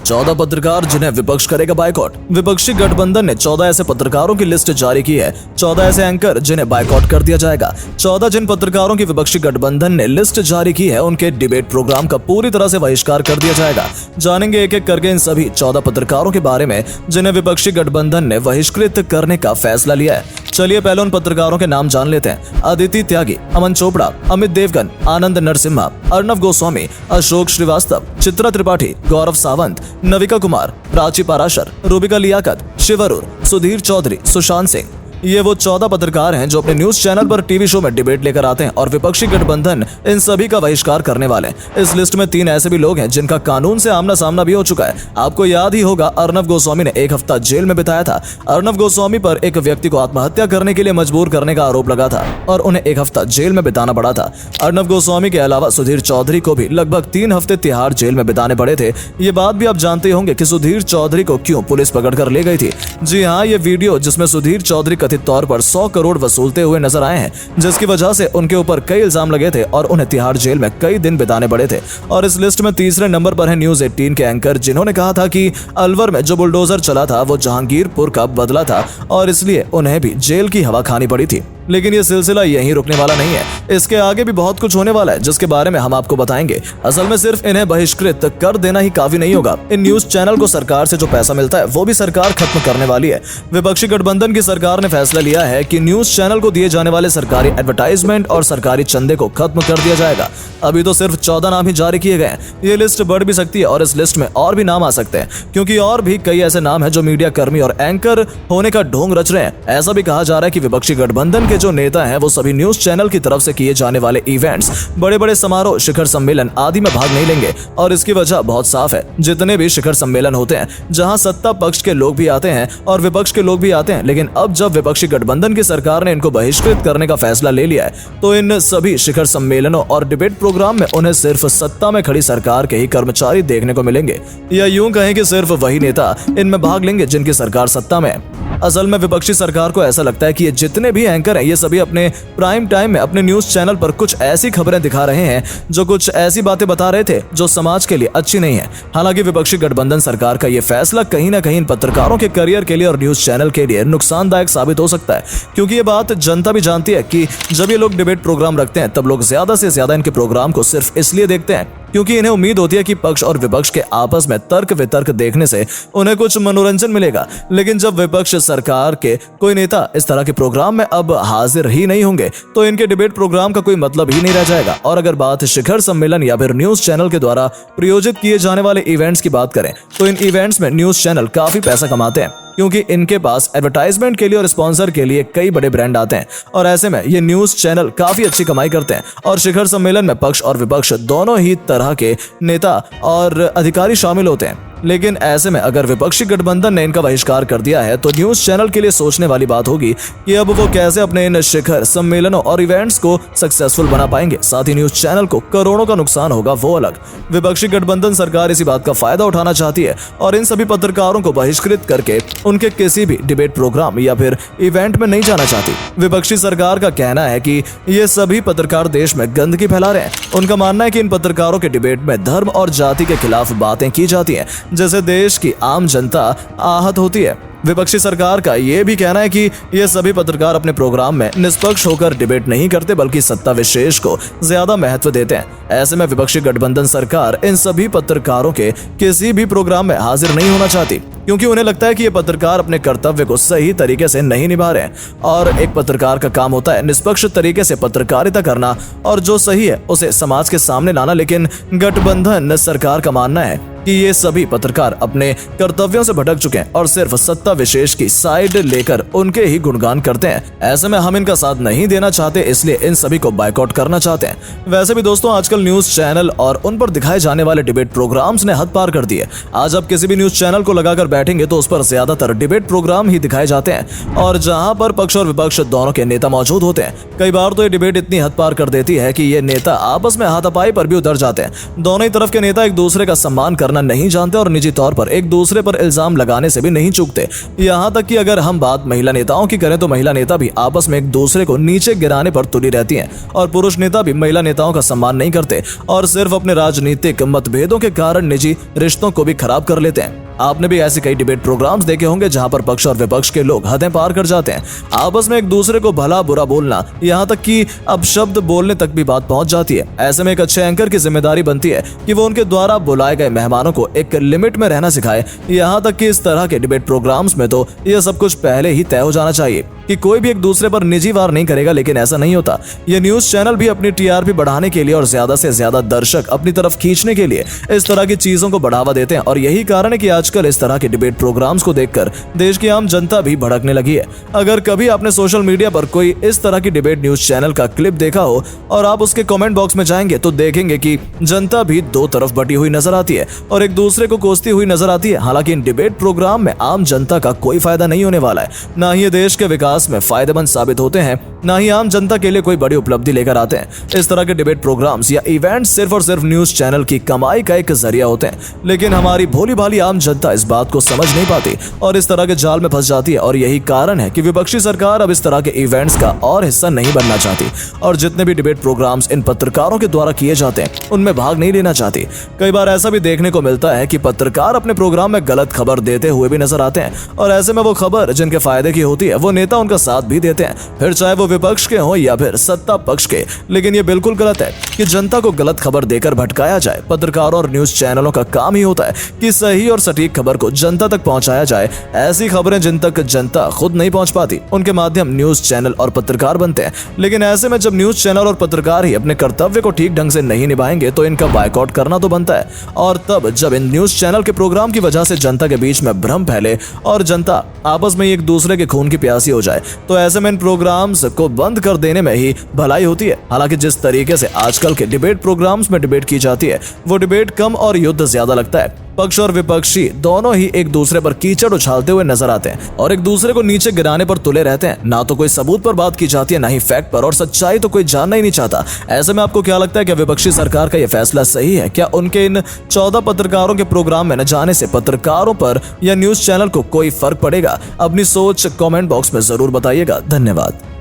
14 पत्रकार जिन्हें विपक्ष करेगा बायकॉट। विपक्षी गठबंधन ने 14 ऐसे पत्रकारों की लिस्ट जारी की है। 14 ऐसे एंकर जिन्हें बायकॉट कर दिया जाएगा। 14 जिन पत्रकारों की विपक्षी गठबंधन ने लिस्ट जारी की है, उनके डिबेट प्रोग्राम का पूरी तरह से बहिष्कार कर दिया जाएगा। जानेंगे एक एक करके इन सभी 14 पत्रकारों के बारे में जिन्हें विपक्षी गठबंधन ने बहिष्कृत करने का फैसला लिया है। चलिए पहले उन पत्रकारों के नाम जान लेते हैं। अदिति त्यागी, अमन चोपड़ा, अमित देवगन, आनंद नरसिम्हा, अर्नव गोस्वामी, अशोक श्रीवास्तव, चित्रा त्रिपाठी, गौरव सावंत, नविका कुमार, प्राची पाराशर, रूबिका लियाकत, शिव अरोर, सुधीर चौधरी, सुशांत सिंह। ये वो 14 पत्रकार हैं जो अपने न्यूज चैनल पर टीवी शो में डिबेट लेकर आते हैं और विपक्षी गठबंधन इन सभी का बहिष्कार करने वाले हैं। इस लिस्ट में 3 ऐसे भी लोग हैं जिनका कानून से आमना सामना भी हो चुका है। आपको याद ही होगा, अर्नव गोस्वामी ने 1 हफ्ता जेल में बिताया था। अर्नव गोस्वामी पर एक व्यक्ति को आत्महत्या करने के लिए मजबूर करने का आरोप लगा था और उन्हें 1 हफ्ता जेल में बिताना पड़ा था। अर्नव गोस्वामी के अलावा सुधीर चौधरी को भी लगभग 3 हफ्ते तिहाड़ जेल में बिताने पड़े थे। ये बात भी आप जानते होंगे कि सुधीर चौधरी को क्यों पुलिस पकड़ कर ले गई थी। जी हाँ, ये वीडियो जिसमें सुधीर चौधरी कथित तौर पर 100 करोड़ वसूलते हुए नजर आए हैं, जिसकी वजह से उनके ऊपर कई इल्जाम लगे थे और उन्हें तिहाड़ जेल में कई दिन बिताने पड़े थे। और इस लिस्ट में तीसरे नंबर पर है न्यूज 18 के एंकर, जिन्होंने कहा था कि अलवर में जो बुलडोजर चला था वो जहांगीरपुर का बदला था और इसलिए उन्हें भी जेल की हवा खानी पड़ी थी। लेकिन ये सिलसिला यहीं रुकने वाला नहीं है। इसके आगे भी बहुत कुछ होने वाला है, जिसके बारे में हम आपको बताएंगे। असल में सिर्फ इन्हें बहिष्कृत कर देना ही काफी नहीं होगा। इन न्यूज चैनल को सरकार से जो पैसा मिलता है वो भी सरकार खत्म करने वाली है। विपक्षी गठबंधन की सरकार ने फैसला लिया है कि न्यूज चैनल को दिए जाने वाले सरकारी एडवर्टाइजमेंट और सरकारी चंदे को खत्म कर दिया जाएगा। अभी तो सिर्फ 14 नाम ही जारी किए गए हैं। ये लिस्ट बढ़ भी सकती है और इस लिस्ट में और भी नाम आ सकते हैं, क्योंकि और भी कई ऐसे नाम है जो मीडिया कर्मी और एंकर होने का ढोंग रच रहे हैं। ऐसा भी कहा जा रहा है कि विपक्षी गठबंधन के जो नेता हैं वो सभी न्यूज चैनल की तरफ से किए जाने वाले इवेंट्स, बड़े बड़े समारोह, शिखर सम्मेलन आदि में भाग नहीं लेंगे। और इसकी वजह बहुत साफ है। जितने भी शिखर सम्मेलन होते हैं जहां सत्ता पक्ष के लोग भी आते हैं और विपक्ष के लोग भी आते हैं, लेकिन अब जब विपक्षी गठबंधन की सरकार ने इनको बहिष्कृत करने का फैसला ले लिया है, तो इन सभी शिखर सम्मेलनों और डिबेट प्रोग्राम में उन्हें सिर्फ सत्ता में खड़ी सरकार के ही कर्मचारी देखने को मिलेंगे, या यूं कहें कि सिर्फ वही नेता इनमें भाग लेंगे जिनकी सरकार सत्ता में है। असल में विपक्षी सरकार को ऐसा लगता है कि ये जितने भी एंकर हैं, ये सभी अपने प्राइम टाइम में अपने न्यूज चैनल पर कुछ ऐसी खबरें दिखा रहे हैं, जो कुछ ऐसी बातें बता रहे थे जो समाज के लिए अच्छी नहीं है। हालांकि विपक्षी गठबंधन सरकार का ये फैसला कहीं ना कहीं इन पत्रकारों के करियर के लिए और न्यूज चैनल के लिए नुकसानदायक साबित हो सकता है, क्योंकि ये बात जनता भी जानती है कि जब ये लोग डिबेट प्रोग्राम रखते हैं तब लोग ज्यादा से ज्यादा इनके प्रोग्राम को सिर्फ इसलिए देखते हैं क्योंकि इन्हें उम्मीद होती है कि पक्ष और विपक्ष के आपस में तर्क वितर्क देखने से उन्हें कुछ मनोरंजन मिलेगा। लेकिन जब विपक्ष सरकार के कोई नेता इस तरह के प्रोग्राम में अब हाजिर ही नहीं होंगे, तो इनके डिबेट प्रोग्राम का कोई मतलब ही नहीं रह जाएगा। और अगर बात शिखर सम्मेलन या फिर न्यूज चैनल के द्वारा प्रायोजित किए जाने वाले इवेंट्स की बात करें, तो इन इवेंट्स में न्यूज चैनल काफी पैसा कमाते हैं, क्योंकि इनके पास एडवर्टाइजमेंट के लिए और स्पॉन्सर के लिए कई बड़े ब्रांड आते हैं और ऐसे में ये न्यूज चैनल काफी अच्छी कमाई करते हैं। और शिखर सम्मेलन में पक्ष और विपक्ष दोनों ही तरह के नेता और अधिकारी शामिल होते हैं। लेकिन ऐसे में अगर विपक्षी गठबंधन ने इनका बहिष्कार कर दिया है, तो न्यूज चैनल के लिए सोचने वाली बात होगी कि अब वो कैसे अपने इन शिखर सम्मेलनों और इवेंट्स को सक्सेसफुल बना पाएंगे। साथ ही न्यूज चैनल को करोड़ों का नुकसान होगा, वो अलग। विपक्षी गठबंधन सरकार इसी बात का फायदा उठाना चाहती है और इन सभी पत्रकारों को बहिष्कृत करके उनके किसी भी डिबेट प्रोग्राम या फिर इवेंट में नहीं जाना चाहती। विपक्षी सरकार का कहना है कि ये सभी पत्रकार देश में गंदगी फैला रहे हैं। उनका मानना है कि इन पत्रकारों के डिबेट में धर्म और जाति के खिलाफ बातें की जाती हैं, जैसे देश की आम जनता आहत होती है। विपक्षी सरकार का यह भी कहना है कि ये सभी पत्रकार अपने प्रोग्राम में निष्पक्ष होकर डिबेट नहीं करते, बल्कि सत्ता विशेष को ज्यादा महत्व देते हैं। ऐसे में विपक्षी गठबंधन सरकार इन सभी पत्रकारों के किसी भी प्रोग्राम में हाजिर नहीं होना चाहती, क्योंकि उन्हें लगता है कि ये पत्रकार अपने कर्तव्य को सही तरीके से नहीं निभा रहे हैं। और एक पत्रकार का काम होता है निष्पक्ष तरीके से पत्रकारिता करना और जो सही है उसे समाज के सामने लाना। लेकिन गठबंधन सरकार का मानना है कि ये सभी पत्रकार अपने कर्तव्यों से भटक चुके हैं और सिर्फ सत्ता विशेष की साइड लेकर उनके ही गुणगान करते हैं। ऐसे में हम इनका साथ नहीं देना चाहते, इसलिए इन सभी को बायकॉट करना चाहते हैं। वैसे भी दोस्तों, आजकल न्यूज चैनल और उन पर दिखाए जाने वाले डिबेट प्रोग्राम्स ने हद पार कर दी है। आज आप किसी भी न्यूज चैनल को लगाकर बैठेंगे तो उस पर ज्यादातर डिबेट प्रोग्राम ही दिखाए जाते हैं, और जहां पर पक्ष और विपक्ष दोनों के नेता मौजूद होते हैं। कई बार तो ये डिबेट इतनी हद पार कर देती है कि ये नेता आपस में हाथापाई पर भी उतर जाते हैं। दोनों ही तरफ के नेता एक दूसरे का सम्मान करना करना नहीं जानते और निजी तौर पर एक दूसरे पर इल्जाम लगाने से भी नहीं चूकते। यहाँ तक कि अगर हम बात महिला नेताओं की करें तो महिला नेता भी आपस में एक दूसरे को नीचे गिराने पर तुली रहती हैं और पुरुष नेता भी महिला नेताओं का सम्मान नहीं करते और सिर्फ अपने राजनीतिक मतभेदों के कारण निजी रिश्तों को भी खराब कर लेते हैं। आपने भी ऐसे कई डिबेट प्रोग्राम्स देखे होंगे जहां पर पक्ष और विपक्ष के लोग हदें पार कर जाते हैं। आपस में एक दूसरे को भला बुरा बोलना, यहाँ तक कि अब शब्द बोलने तक भी बात पहुंच जाती है। ऐसे में एक अच्छे एंकर की जिम्मेदारी बनती है कि वो उनके द्वारा बुलाए गए मेहमानों को एक लिमिट में रहना सिखाए। यहाँ तक कि इस तरह के डिबेट प्रोग्राम्स में तो यह सब कुछ पहले ही तय हो जाना चाहिए कि कोई भी एक दूसरे पर निजी वार नहीं करेगा, लेकिन ऐसा नहीं होता। ये न्यूज चैनल भी अपनी टीआरपी बढ़ाने के लिए और ज्यादा से ज्यादा दर्शक अपनी तरफ खींचने के लिए इस तरह की चीजों को बढ़ावा देते हैं और यही कारण है कि आजकल इस तरह के डिबेट प्रोग्राम्स को देखकर देश की आम जनता भी भड़कने लगी है। अगर कभी आपने सोशल मीडिया पर कोई इस तरह की डिबेट न्यूज चैनल का क्लिप देखा हो और आप उसके कमेंट बॉक्स में जाएंगे तो देखेंगे कि जनता भी दो तरफ बटी हुई नजर आती है और एक दूसरे को कोसती हुई नजर आती है। हालांकि इन डिबेट प्रोग्राम में आम जनता का कोई फायदा नहीं होने वाला है, ना ही ये देश के विकास में फायदेमंद साबित होते हैं, ना ही आम जनता के लिए कोई बड़ी उपलब्धि लेकर आते हैं। इस तरह के डिबेट प्रोग्राम्स या इवेंट्स सिर्फ और सिर्फ न्यूज चैनल की कमाई का एक जरिया होते हैं, लेकिन हमारी भोली भाली आम जनता इस बात को समझ नहीं पाती और इस तरह के जाल में फंस जाती है और यही कारण है कि विपक्षी सरकार अब इस तरह के इवेंट्स का और हिस्सा नहीं बनना चाहती और जितने भी डिबेट प्रोग्राम्स इन पत्रकारों के द्वारा किए जाते हैं उनमें भाग नहीं लेना चाहती। कई बार ऐसा भी देखने को मिलता है कि पत्रकार अपने प्रोग्राम में गलत खबर देते हुए भी नजर आते हैं और ऐसे में वो खबर जिनके फायदे की होती है वो नेता उनका साथ भी देते हैं, फिर चाहे वो विपक्ष के हो या फिर सत्ता पक्ष के। लेकिन ये बिल्कुल गलत है कि जनता को गलत खबर देकर भटकाया जाए। पत्रकारों और न्यूज चैनलों का काम ही होता है कि सही और सटीक खबर को जनता तक पहुंचाया जाए। ऐसी खबरें जिन तक जनता खुद नहीं पहुंच पाती उनके माध्यम न्यूज चैनल और पत्रकार बनते हैं। लेकिन ऐसे में जब न्यूज चैनल और पत्रकार ही अपने कर्तव्य को ठीक ढंग से नहीं निभाएंगे तो इनका बायकॉट करना तो बनता है। और तब जब इन न्यूज चैनल के प्रोग्राम की वजह से जनता के बीच में भ्रम फैले और जनता आपस में एक दूसरे के खून की प्यासी हो जाए तो ऐसे में इन प्रोग्राम्स को बंद कर देने में ही भलाई होती है। हालांकि जिस तरीके से आजकल के डिबेट प्रोग्राम्स में डिबेट की जाती है वो डिबेट कम और युद्ध ज्यादा लगता है। पक्ष और विपक्षी दोनों ही एक दूसरे पर कीचड़ उछालते हुए नजर आते हैं और एक दूसरे को नीचे गिराने पर तुले रहते हैं। ना तो कोई सबूत पर बात की जाती है, ना ही फैक्ट पर, और सच्चाई तो कोई जानना ही नहीं चाहता। ऐसे में आपको क्या लगता है, क्या विपक्षी सरकार का यह फैसला सही है? क्या उनके इन 14 पत्रकारों के प्रोग्राम में न जाने से पत्रकारों पर या न्यूज चैनल को कोई फर्क पड़ेगा? अपनी सोच कमेंट बॉक्स में जरूर बताइएगा। धन्यवाद।